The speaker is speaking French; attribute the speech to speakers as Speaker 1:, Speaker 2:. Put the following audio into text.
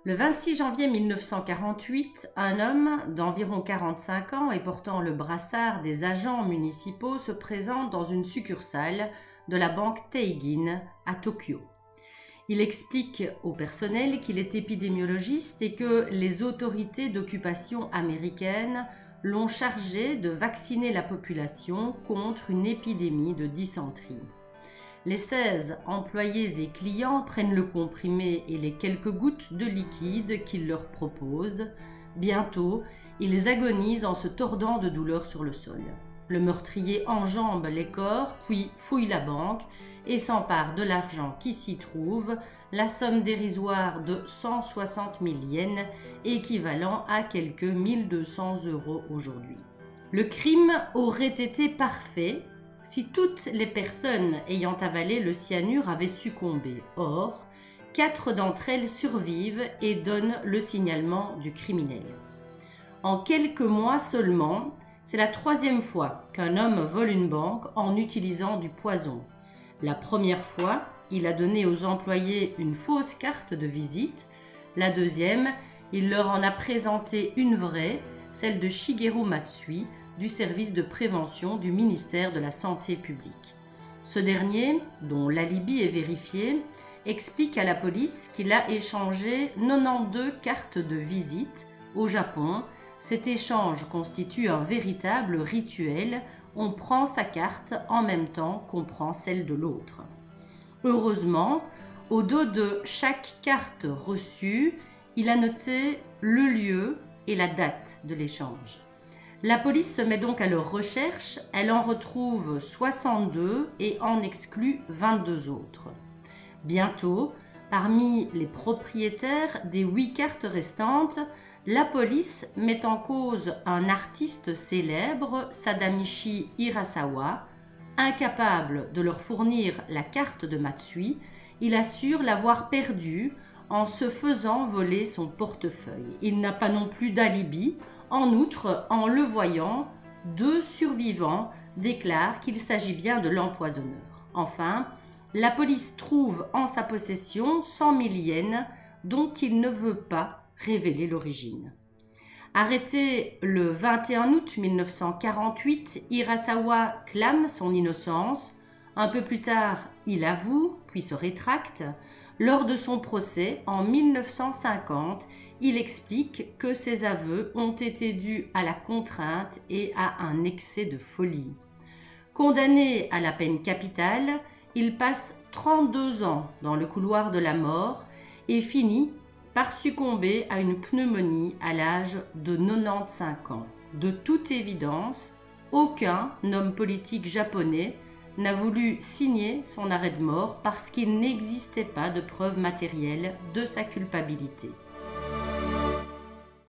Speaker 1: Le 26 janvier 1948, un homme d'environ 45 ans et portant le brassard des agents municipaux se présente dans une succursale de la banque Teigin à Tokyo. Il explique au personnel qu'il est épidémiologiste et que les autorités d'occupation américaines l'ont chargé de vacciner la population contre une épidémie de dysenterie. Les 16 employés et clients prennent le comprimé et les quelques gouttes de liquide qu'il leur propose. Bientôt, ils agonisent en se tordant de douleur sur le sol. Le meurtrier enjambe les corps, puis fouille la banque et s'empare de l'argent qui s'y trouve, la somme dérisoire de 160 000 yens, équivalent à quelques 1200 € aujourd'hui. Le crime aurait été parfait si toutes les personnes ayant avalé le cyanure avaient succombé. Or, 4 d'entre elles survivent et donnent le signalement du criminel. En quelques mois seulement, c'est la 3e fois qu'un homme vole une banque en utilisant du poison. La première fois, il a donné aux employés une fausse carte de visite. La deuxième, il leur en a présenté une vraie, celle de Shigeru Matsui, du service de prévention du ministère de la Santé publique. Ce dernier, dont l'alibi est vérifié, explique à la police qu'il a échangé 92 cartes de visite au Japon. Cet échange constitue un véritable rituel. On prend sa carte en même temps qu'on prend celle de l'autre. Heureusement, au dos de chaque carte reçue, il a noté le lieu et la date de l'échange. La police se met donc à leur recherche, elle en retrouve 62 et en exclut 22 autres. Bientôt, parmi les propriétaires des 8 cartes restantes, la police met en cause un artiste célèbre, Sadamichi Hirasawa. Incapable de leur fournir la carte de Matsui, il assure l'avoir perdue en se faisant voler son portefeuille. Il n'a pas non plus d'alibi. En outre, en le voyant, 2 survivants déclarent qu'il s'agit bien de l'empoisonneur. Enfin, la police trouve en sa possession 100 000 yens dont il ne veut pas révéler l'origine. Arrêté le 21 août 1948, Hirasawa clame son innocence. Un peu plus tard, il avoue, puis se rétracte. Lors de son procès, en 1950, il explique que ses aveux ont été dus à la contrainte et à un excès de folie. Condamné à la peine capitale, il passe 32 ans dans le couloir de la mort et finit par succomber à une pneumonie à l'âge de 95 ans. De toute évidence, aucun homme politique japonais n'a voulu signer son arrêt de mort parce qu'il n'existait pas de preuves matérielles de sa culpabilité.